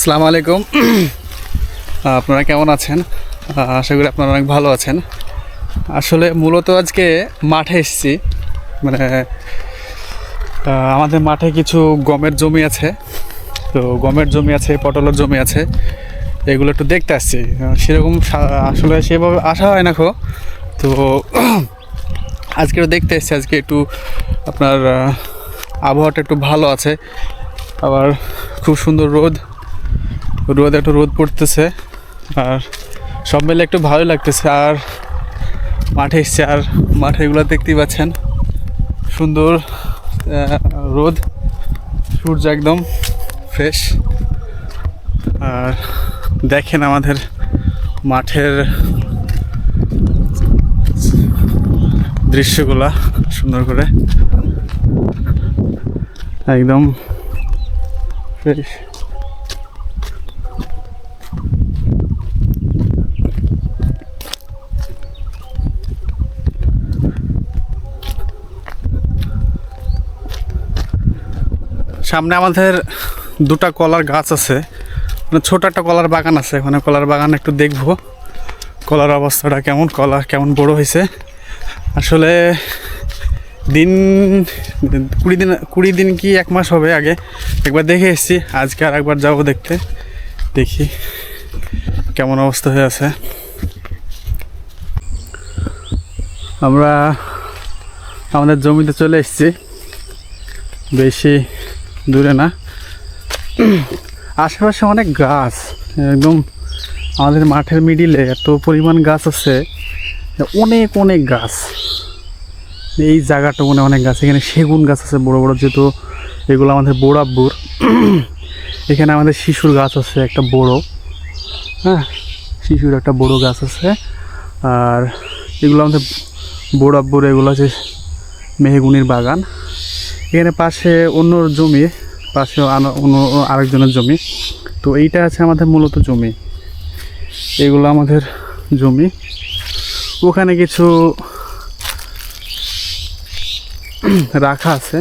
আসসালামু আলাইকুম। আপনারা কেমন আছেন? আশা করি আপনারা অনেক ভালো আছেন। আসলে মূলত আজকে মাঠে এসেছি, মানে আমাদের মাঠে কিছু গমের জমি আছে, তো গমের জমি আছে, পটলের জমি আছে, এগুলো একটু দেখতে আসছি। সেরকম আসলে সেভাবে আসা হয় না খো, তো আজকে একটু দেখতে এসেছি। আজকে একটু আপনার আবহাওয়াটা একটু ভালো আছে, আবার খুব সুন্দর একটু রোদ পড়তেছে, আর সব মিলে একটু ভালোই লাগতেছে। আর মাঠে এসছে, আর মাঠে এগুলো দেখতেই পাচ্ছেন, সুন্দর রোদ, সূর্য একদম ফ্রেশ। আর দেখেন আমাদের মাঠের দৃশ্যগুলা সুন্দর করে একদম ফ্রেশ। সামনে আমাদের দুটা কলার গাছ আছে, মানে ছোট একটা কলার বাগান আছে। ওখানে কলার বাগান একটু দেখবো, কলার অবস্থাটা কেমন, কলা কেমন বড় হয়েছে। আসলে দিন 20 দিন কি 1 মাস হবে, আগে একবার দেখে এসেছি, আজকে আর একবার যাবো দেখতে, দেখি কেমন অবস্থা হয়ে আছে। আমরা আমাদের জমিতে চলে এসেছি, বেশি দূরে না। আশেপাশে অনেক গাছ, একদম আমাদের মাঠের মিডিলে এত পরিমাণ গাছ আছে, অনেক অনেক গাছ। এই জায়গাটা মনে অনেক গাছ, এখানে সেগুন গাছ আছে বড় বড়, যেহেতু এগুলো আমাদের বড়াব্বুর। এখানে আমাদের শিশুর গাছ আছে একটা বড়, হ্যাঁ, শিশুর একটা বড় গাছ আছে। আর এগুলো আমাদের বড়াব্বুর, এগুলো হচ্ছে মেহগুনির বাগান। এখানে পাশে অন্য জমি, পাশে অন্য আরেকজনের জমি, তো এইটা আছে আমাদের মূলত জমি, এগুলো আমাদের জমি। ওখানে কিছু রাখা আছে,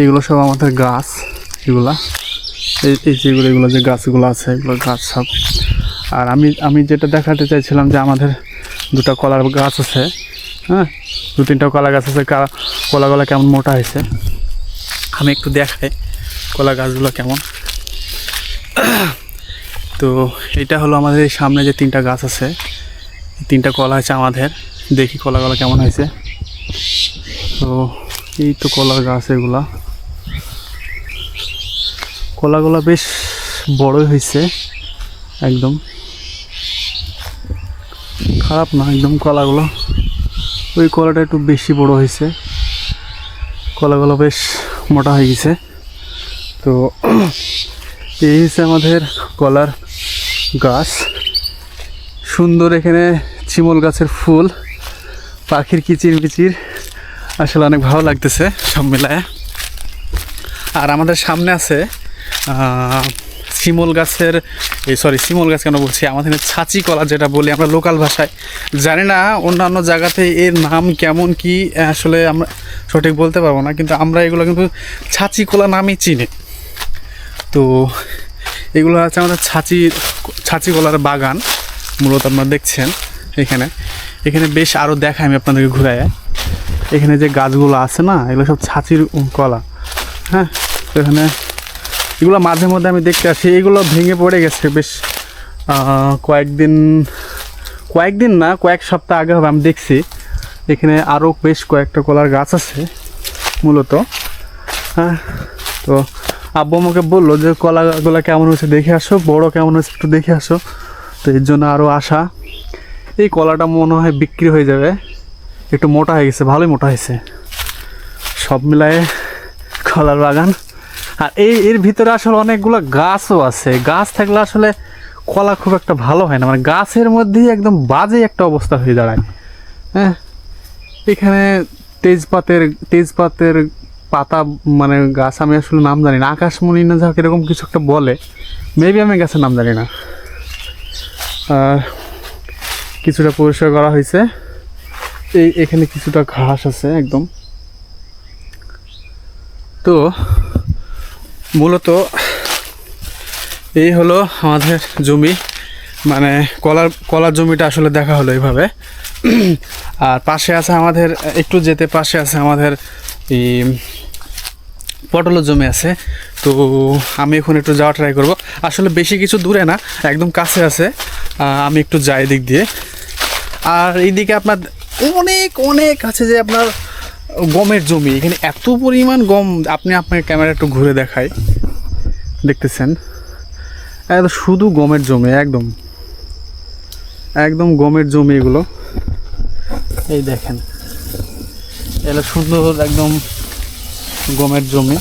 এগুলো সব আমাদের গাছ। এগুলা এই যেগুলো, এগুলো যে গাছগুলো আছে, এগুলো গাছ সব। আর আমি যেটা দেখাতে চাইছিলাম যে আমাদের দুটা কলার গাছ আছে, হ্যাঁ, 2-3টা কলা গাছ আছে। কলাগুলো কেমন মোটা হয়েছে আমি একটু দেখাই, কলা গাছগুলো কেমন। তো এটা হলো আমাদের এই সামনে যে 3টা গাছ আছে, 3টা কলা আছে আমাদের। দেখি কলাগুলো কেমন হয়েছে। তো এই তো কলার গাছ, এগুলা কলাগুলো বেশ বড়ই হয়েছে, একদম খারাপ না, একদম কলাগুলো। ওই কলাটা একটু বেশি বড় হয়েছে, কলাগুলো বেশ মোটা হয়ে গেছে। তো এই হচ্ছে আমাদের কলার গাছ, সুন্দর। এখানে চিমল গাছের ফুল, পাখির কিচির আসলে অনেক ভালো লাগতেছে সব মিলায়। আর আমাদের সামনে আছে শিমল গাছের, শিমল গাছ কেন বলছি, আমাদের ছাঁচি কলা যেটা বলি আমরা লোকাল ভাষায়, জানি না অন্যান্য জায়গাতে এর নাম কেমন কি, আসলে আমরা সঠিক বলতে পারবো না, কিন্তু আমরা এগুলো কিন্তু ছাঁচি কলা নামই চিনি। তো এগুলো আছে আমাদের ছাঁচি কলার বাগান, মূলত আপনারা দেখছেন। এখানে বেশ আরও দেখায় আমি আপনাদেরকে ঘুরায়। এখানে যে গাছগুলো আছে না, এগুলো সব ছাঁচির কলা, হ্যাঁ। তো এখানে এগুলো মাঝে মধ্যে আমি দেখতে আসি, এগুলো ভেঙে পড়ে গেছে বেশ কয়েকদিন না, কয়েক সপ্তাহ আগে হবে, আমি দেখছি। এখানে আরও বেশ কয়েকটা কলার গাছ আছে মূলত, হ্যাঁ। তো আব্বু আমাকে বললো যে কলাগুলো কেমন হয়েছে দেখে আসো, বড় কেমন হয়েছে একটু দেখে আসো। তো এর জন্য আরও আসা। এই কলাটা মনে হয় বিক্রি হয়ে যাবে, একটু মোটা হয়ে গেছে, ভালোই মোটা হয়েছে। সব মিলায়ে কলার বাগান। আর এর ভিতরে আসলে অনেকগুলো গাছও আছে, গাছ থাকলে আসলে কলা খুব একটা ভালো হয় না, মানে গাছের মধ্যেই একদম বাজে একটা অবস্থা হয়ে দাঁড়ায়, হ্যাঁ। এখানে তেজপাতের পাতা, মানে গাছ, আমি আসলে নাম জানি না, আকাশমণি না যাক এরকম কিছু একটা বলে, মেবি আমি গাছের নাম জানি না। আর কিছুটা পরিষ্কার করা হয়েছে, এখানে কিছুটা ঘাস আছে একদম। তো মূলত এই হলো আমাদের জমি, মানে কলার জমিটা আসলে দেখা হলো এইভাবে। আর পাশে আছে আমাদের, একটু যেতে পাশে আছে আমাদের এই পটলের জমি আছে। তো আমি এখন একটু যাওয়া ট্রাই করব। আসলে বেশি কিছু দূরে না, একদম কাছে আছে। আমি একটু যাই দিক দিয়ে। আর এইদিকে আপনার অনেক অনেক আছে যে আপনার গমের জমি। এখানে এত পরিমাণ গম, আপনি আপনার ক্যামেরা একটু ঘুরে দেখায়, দেখতেছেন একদম শুধু গমের জমি, একদম একদম গমের জমি এগুলো। এই দেখেন, এগুলো সুন্দর একদম গমের জমি,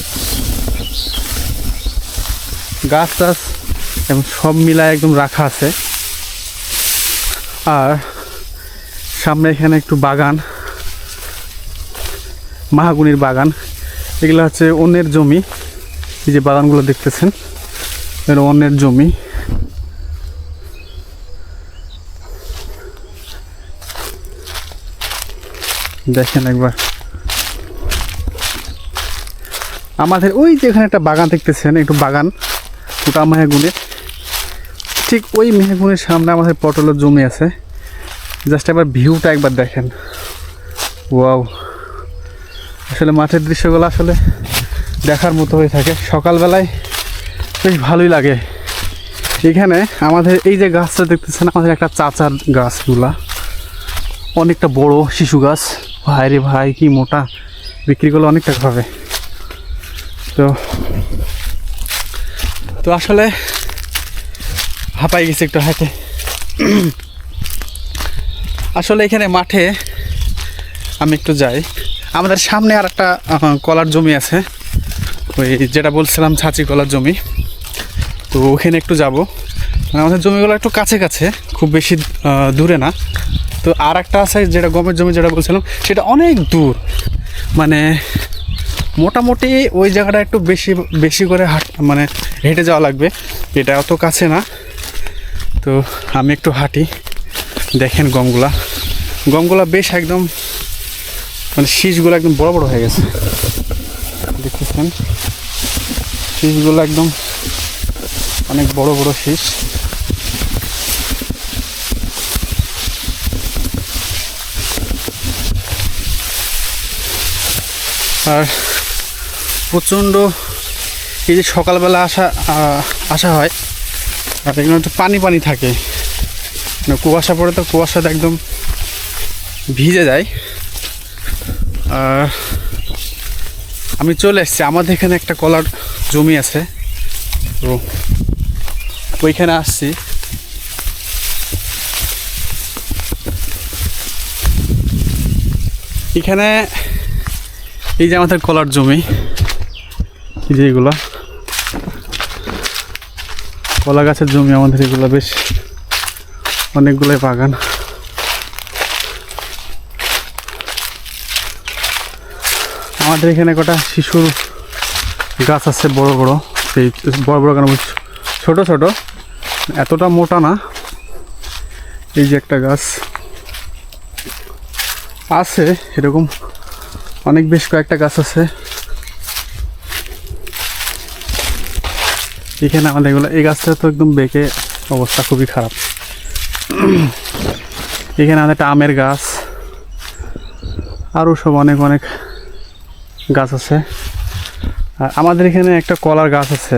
গাছ টাছ এবং সব মিলায় একদম রাখা আছে। আর সামনে এখানে একটু বাগান, মাহাগুনির বাগান। এগুলো হচ্ছে অন্যের জমি। এই যে বাগানগুলো দেখতেছেন, এটা অন্যের জমি। দেখেন একবার, আমাদের ওই যে এখানে একটা বাগান দেখতেছেন, একটু বাগান, ওটা মেহগুনের। ঠিক ওই মেহগুনের সামনে আমাদের পটলের জমি আছে। জাস্ট একবার ভিউটা একবার দেখেন, ওয়াও! আসলে মাঠের দৃশ্যগুলো আসলে দেখার মতো হয়ে থাকে। সকালবেলায় বেশ ভালোই লাগে। এখানে আমাদের এই যে গাছটা দেখতেছেন, আমাদের একটা চাচার গাছগুলা, অনেকটা বড় শিশু গাছ। ভাই রে ভাই, কি মোটা! বিক্রি করলে অনেক টাকা পাবে। তো আসলে হাঁপাই গেছে একটু হাঁটে। আসলে এখানে মাঠে আমি একটু যাই। আমাদের সামনে আর একটা কলার জমি আছে, ওই যেটা বলছিলাম ছাঁচি কলার জমি। তো ওখানে একটু যাব, মানে আমাদের জমিগুলো একটু কাছে কাছে, খুব বেশি দূরে না। তো আর একটা আছে যেটা গমের জমি, যেটা বলছিলাম সেটা অনেক দূর, মানে মোটামুটি ওই জায়গাটা একটু বেশি বেশি করে মানে হেঁটে যাওয়া লাগবে। এটা অত কাছে না। তো আমি একটু হাঁটি। দেখেন গমগুলা বেশ একদম, মানে শীষগুলো একদম বড় বড় হয়ে গেছে, দেখতেছেন শীষগুলো একদম অনেক বড় বড় শীষ। আর প্রচণ্ড এই যে সকালবেলা আসা হয়, আর এখানে একটু পানি পানি থাকে, কুয়াশা পড়ে, তো কুয়াশাতে একদম ভিজে যায়। আর আমি চলে এসেছি, আমাদের এখানে একটা কলার জমি আছে, তো ওইখানে আসছি। এখানে এই যে আমাদের কলার জমি, যেগুলো কলা গাছের জমি আমাদের, এগুলো বেশ অনেকগুলোই বাগান। আমাদের এখানে কটা শিশুর গাছ আছে, বড় বড়, সেই বড় বড় গাছ, ছোট ছোট, এতটা মোটা না। এই যে একটা গাছ আছে, এরকম অনেক বেশ কয়েকটা গাছ আছে এখানে আমাদের। এগুলো, এই গাছটা তো একদম বেঁকে অবস্থা, খুবই খারাপ। এখানে আমাদের একটা আমের গাছ, আরও সব অনেক অনেক গাছ আছে। আর আমাদের এখানে একটা কলার গাছ আছে,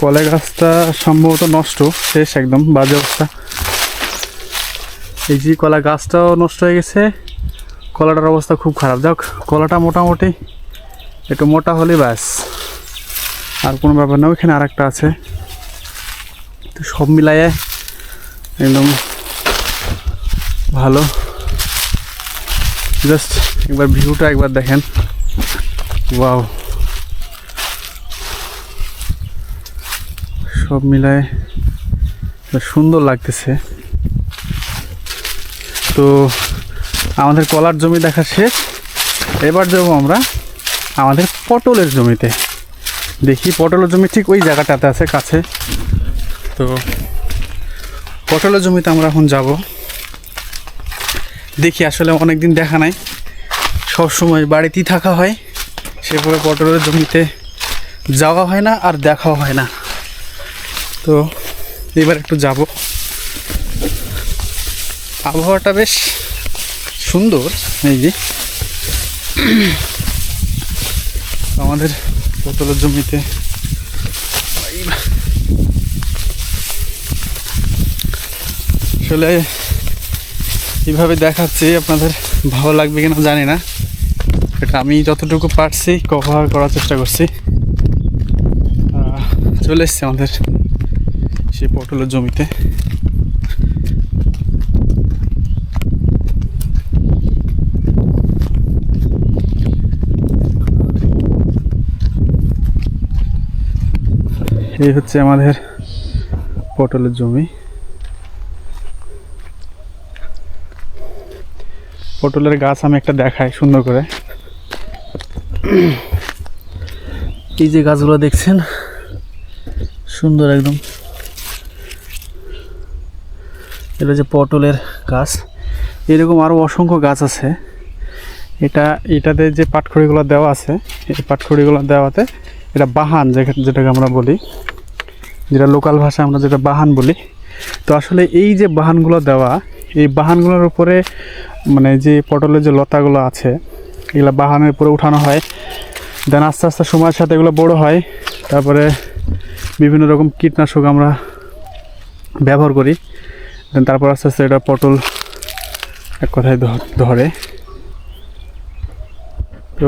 কলার গাছটা সম্ভবত নষ্ট, শেষ, একদম বাজে অবস্থা। এই যে কলা গাছটাও নষ্ট হয়ে গেছে, কলাটার অবস্থা খুব খারাপ। যাক, কলাটা মোটামুটি একটু মোটা হলে ব্যাস, আর কোনো ব্যাপার না। ওইখানে আর একটা আছে। তো সব মিলাইয়ে একদম ভালো। জাস্ট একবার ভিউটা একবার দেখেন, ওয়াও! সব মিলায় সুন্দর লাগতেছে। তো আমাদের কলার জমি দেখা শেষ। এবার যাবো আমরা আমাদের পটলের জমিতে। দেখি পটলের জমি ঠিক ওই জায়গাটাতে আছে কাছে। তো পটলের জমিতে আমরা এখন যাব। দেখি, আসলে অনেক দিন দেখা নাই, সবসময় বাড়িতেই থাকা হয়, সেভাবে পটলের জমিতে যাওয়া হয় না আর দেখাও হয় না। তো এবার একটু যাব। আবহাওয়াটা বেশ সুন্দর। এই যে আমাদের পটলের জমিতে আসলে এইভাবে দেখাচ্ছি, আপনাদের ভালো লাগবে কিনা জানি না। এটা আমি যতটুকু পারছি কভার করার চেষ্টা করছি। চলে এসছে আমাদের সেই পটলের জমিতে। এই হচ্ছে আমাদের পটলের জমি। পটলের গাছ আমি একটা দেখাই সুন্দর করে। এই যে গাছগুলো দেখছেন, সুন্দর একদম। এটা যে পটলের গাছ, এরকম আরও অসংখ্য গাছ আছে। এটাতে যে পাটখড়িগুলো দেওয়া আছে, এই পাটখড়িগুলো দেওয়াতে এটা বাহান, যেটাকে আমরা বলি, যেটা লোকাল ভাষায় আমরা যেটা বাহান বলি। তো আসলে এই যে বাহানগুলো দেওয়া, এই বাহানগুলোর উপরে মানে যে পটলের যে লতাগুলো আছে, এগুলো বাহানের উপরে উঠানো হয়। দেন আস্তে আস্তে সময়ের সাথে এগুলো বড় হয়। তারপরে বিভিন্ন রকম কীটনাশক আমরা ব্যবহার করি। দেন তারপর আস্তে আস্তে এটা পটল এক কথায় ধরে। তো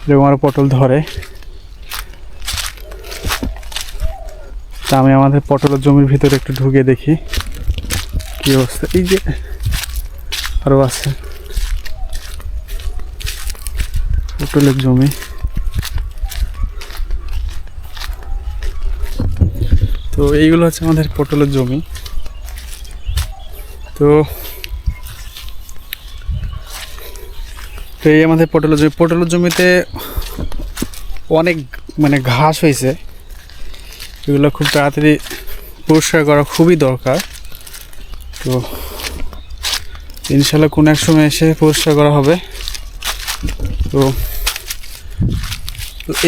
এরকম আরও পটল ধরে। তা আমি আমাদের পটলের জমির ভিতরে একটু ঢুকে দেখি কি অবস্থা। এই যে আরও আছে পটলের জমি। তো এইগুলো হচ্ছে আমাদের পটলের জমি। তো এই আমাদের পটলের জমিতে অনেক মানে ঘাস হয়েছে। এগুলো খুব তাড়াতাড়ি পরিষ্কার করা খুবই দরকার। তো ইনশাল্লাহ কোনো এক সময় এসে পরিষ্কার করা হবে। তো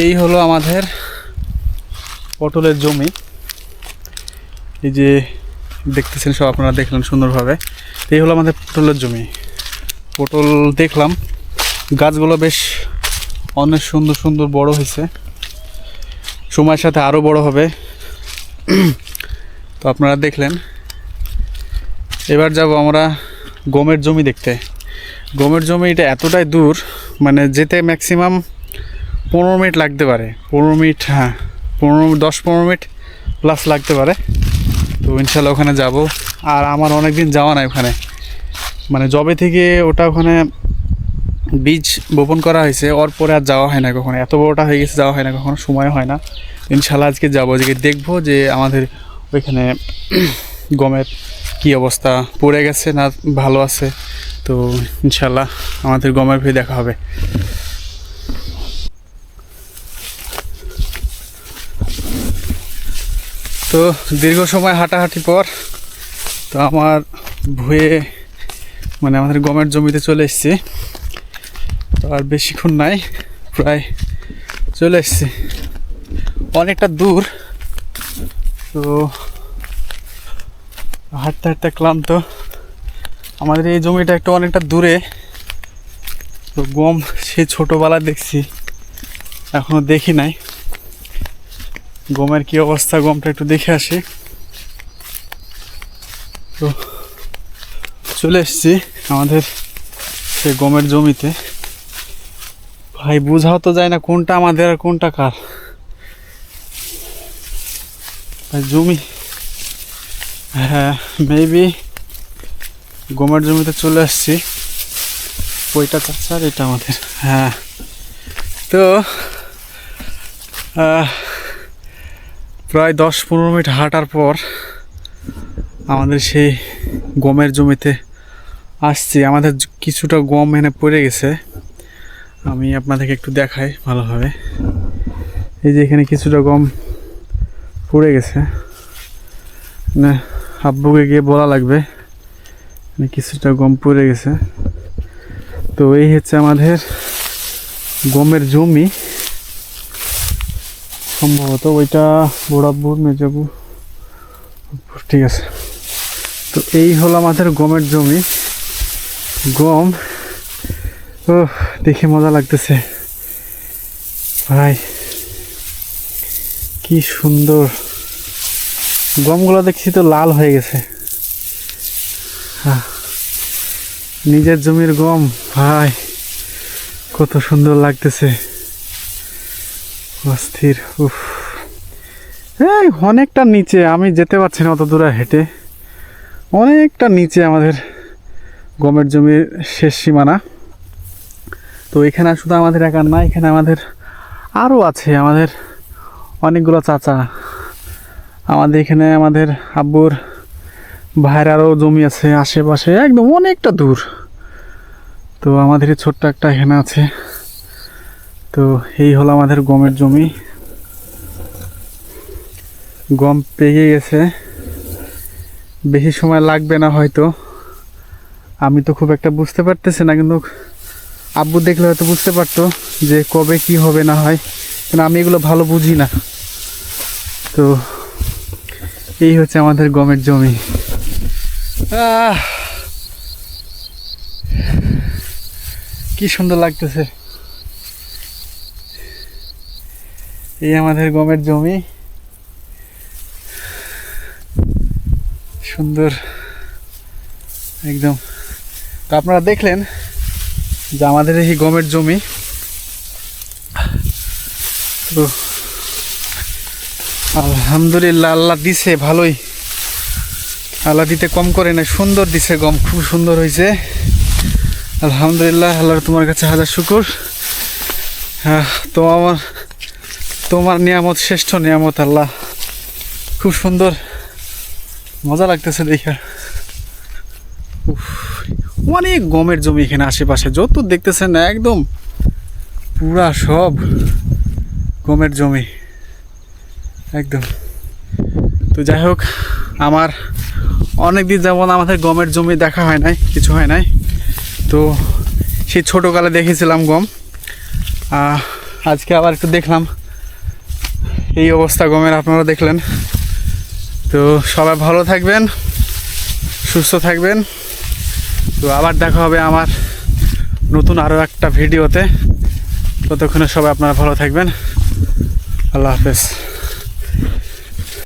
এই হলো আমাদের পটলের জমি। এই যে দেখতেছেন সব, আপনারা দেখলেন সুন্দরভাবে। এই হলো আমাদের পটলের জমি। পটল দেখলাম, গাছগুলো বেশ অনেক সুন্দর সুন্দর বড় হয়েছে, সময়ের সাথে আরও বড় হবে। তো আপনারা দেখলেন। এবার যাব আমরা গমের জমি দেখতে। গমের জমি এটা এতটাই দূর, মানে যেতে ম্যাক্সিমাম 15 মিনিট লাগতে পারে। 15 মিনিট, হ্যাঁ 10-15 মিনিট প্লাস লাগতে পারে। তো ইনশাল্লাহ ওখানে যাব। আর আমার অনেক দিন যাওয়া নাই ওখানে, মানে জবে থেকে ওটা ওখানে বীজ বপন করা হয়েছে, ওর পরে আর যাওয়া হয় না কখনো। এত বড়টা হয়ে গেছে, যাওয়া হয় না কখনো, সময় হয় না। ইনশাল্লাহ আজকে যাবো, আজকে দেখবো যে আমাদের ওইখানে গমের কি অবস্থা, পড়ে গেছে না ভালো আছে। তো ইনশাল্লাহ আমাদের গমের ভেয়ে দেখা হবে। তো দীর্ঘ সময় হাঁটাহাঁটি পর তো আমার ভুয়ে মানে আমাদের গমের জমিতে চলে এসেছি। তো আর বেশিক্ষণ নাই, প্রায় চলে এসেছি। অনেকটা দূর, তো হাঁটতে হাঁটতে ক্লান্ত। আমাদের এই জমিটা একটু অনেকটা দূরে। তো গম সেই ছোটোবেলায় দেখছি, এখনও দেখি নাই। গমের কি অবস্থা, গমটা একটু দেখে আসি। তো চলে এসেছি আমাদের সেই গমের জমিতে। ভাই বোঝাও তো যায় না কোনটা আমাদের আর কোনটা কার। ভাই জমি, হ্যাঁ মেবি গমের জমিতে চলে আসছি। ওইটা চাচার, এটা আমাদের। হ্যাঁ, তো প্রায় 10-15 মিনিট হাঁটার পর আমাদের সেই গমের জমিতে আসছি। আমাদের কিছুটা গম এনে পড়ে গেছে, আমি আপনাদেরকে একটু দেখাই ভালোভাবে। এই যে এখানে কিছুটা গম পড়ে গেছে, না আব্বুকে গিয়ে বলা লাগবে, কিছুটা গম পড়ে গেছে। তো এই হচ্ছে আমাদের গমের জমি। সম্ভবত ওইটা বড়াব্বু মেজাবু, ঠিক আছে। তো এই হলো আমাদের গমের জমি। গম ও দেখে মজা লাগতেছে ভাই, কি সুন্দর গমগুলো দেখছি তো লাল হয়ে গেছে। নিজের জমির গম ভাই, কত সুন্দর লাগতেছে, অস্থির। উফ, এই অনেকটা নিচে, আমি যেতে পারছি না অত দূরে হেঁটে, অনেকটা নিচে আমাদের গমের জমির শেষ সীমানা। তো এখানে শুধু আমাদের একার না, এখানে আমাদের আরও আছে, আমাদের অনেকগুলো চাচা, আমাদের এখানে আমাদের আব্বুর ভাইয়ের আরও জমি আছে আশেপাশে, একদম অনেকটা দূর। তো আমাদের এই ছোট্ট একটা এখানে আছে। তো এই হলো আমাদের গমের জমি। গম পেকে গেছে, বেশি সময় লাগবে না হয়তো, আমি তো খুব একটা বুঝতে পারতেছি না, কিন্তু আব্বু দেখলে হয়তো বুঝতে পারতো যে কবে কি হবে না হয়, কিন্তু আমি এগুলো ভালো বুঝি না। তো এই হচ্ছে আমাদের গমের জমি। কি সুন্দর লাগতেছে, এই আমাদের গমের জমি, সুন্দর একদম। তো আপনারা দেখলেন যে আমাদের এই গমের জমি। তো আলহামদুলিল্লাহ, আল্লাহ দিছে ভালোই, আল্লাহ দিতে কম করে না, সুন্দর দিছে গম, খুব সুন্দর হয়েছে আলহামদুলিল্লাহ। আল্লাহর তোমার কাছে হাজার শুকর। তো তোমার নিয়ামত শ্রেষ্ঠ নিয়ামত আল্লাহ, খুব সুন্দর, মজা লাগতেছে দেখা। অনেক গমের জমি এখানে আশেপাশে যত দেখতেছেন না, একদম পুরা সব গমের জমি একদম। তো যাই হোক, আমার অনেক দিন যেমন আমাদের গমের জমি দেখা হয় নাই, কিছু হয় নাই। তো সেই ছোটোকালে দেখেছিলাম গম, আজকে আবার একটু দেখলাম এই অবস্থা গমের, আপনারা দেখলেন। তো সবাই ভালো থাকবেন, সুস্থ থাকবেন। তো আবার দেখা হবে আমার নতুন আরও একটা ভিডিওতে। ততক্ষণে সবাই আপনারা ভালো থাকবেন। আল্লাহ হাফেজ।